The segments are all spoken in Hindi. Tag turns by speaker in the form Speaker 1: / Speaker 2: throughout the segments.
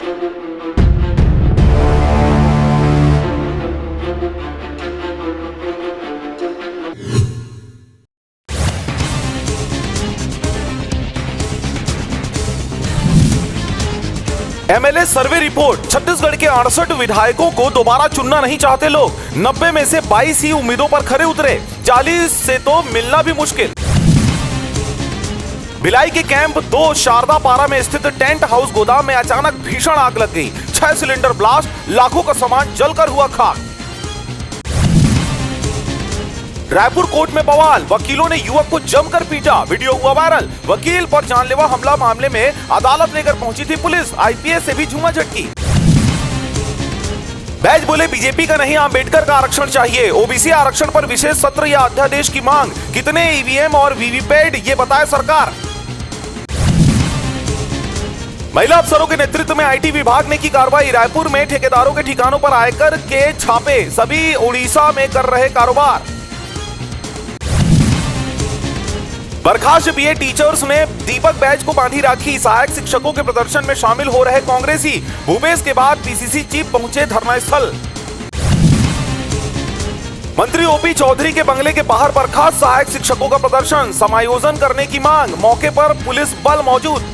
Speaker 1: एमएलए सर्वे रिपोर्ट, छत्तीसगढ़ के 68 विधायकों को दोबारा चुनना नहीं चाहते लोग। 90 में से 22 ही उम्मीदों पर खरे उतरे, 40 से तो मिलना भी मुश्किल। भिलाई के कैंप 2 शारदा पारा में स्थित टेंट हाउस गोदाम में अचानक भीषण आग लग गई। 6 सिलेंडर ब्लास्ट, लाखों का सामान जलकर हुआ खाक। रायपुर कोर्ट में बवाल, वकीलों ने युवक को जमकर पीटा, वीडियो हुआ वायरल। वकील पर जानलेवा हमला मामले में अदालत लेकर पहुंची थी पुलिस, आईपीएस से भी झूमा झटकी। बैज बोले बीजेपी का नहीं अंबेडकर का आरक्षण चाहिए, ओबीसी आरक्षण पर विशेष सत्र या अध्यादेश की मांग। कितने ईवीएम और वीवीपैट ये बताए सरकार। महिला अफसरों के नेतृत्व में आईटी विभाग ने की कार्रवाई, रायपुर में ठेकेदारों के ठिकानों पर आयकर के छापे, सभी उड़ीसा में कर रहे कारोबार। बर्खास्त बीए टीचर्स ने दीपक बैज को बांधी राखी, सहायक शिक्षकों के प्रदर्शन में शामिल हो रहे कांग्रेसी। भूपेश के बाद पीसीसी चीफ पहुंचे धरना स्थल। मंत्री ओपी चौधरी के बंगले के बाहर बर्खास्त सहायक शिक्षकों का प्रदर्शन, समायोजन करने की मांग, मौके पर पुलिस बल मौजूद।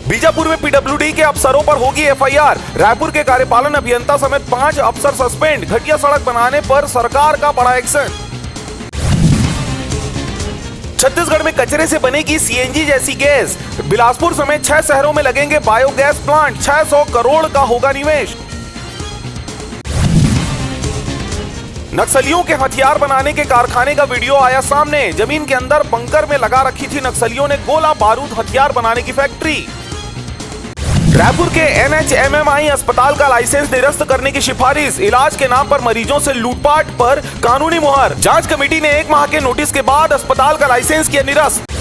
Speaker 1: बीजापुर में पीडब्ल्यूडी के अफसरों पर होगी एफआईआर, रायपुर के कार्यपालन अभियंता समेत 5 अफसर सस्पेंड, घटिया सड़क बनाने पर सरकार का बड़ा एक्शन। छत्तीसगढ़ में कचरे से बनेगी सीएनजी जैसी गैस, बिलासपुर समेत 6 शहरों में लगेंगे बायोगैस प्लांट, 600 करोड़ का होगा निवेश। नक्सलियों के हथियार बनाने के कारखाने का वीडियो आया सामने, जमीन के अंदर बंकर में लगा रखी थी नक्सलियों ने गोला बारूद हथियार बनाने की फैक्ट्री। रायपुर के एनएचएमएमआई अस्पताल का लाइसेंस निरस्त करने की सिफारिश, इलाज के नाम पर मरीजों से लूटपाट पर कानूनी मुहर। जांच कमेटी ने 1 माह के नोटिस के बाद अस्पताल का लाइसेंस किया निरस्त।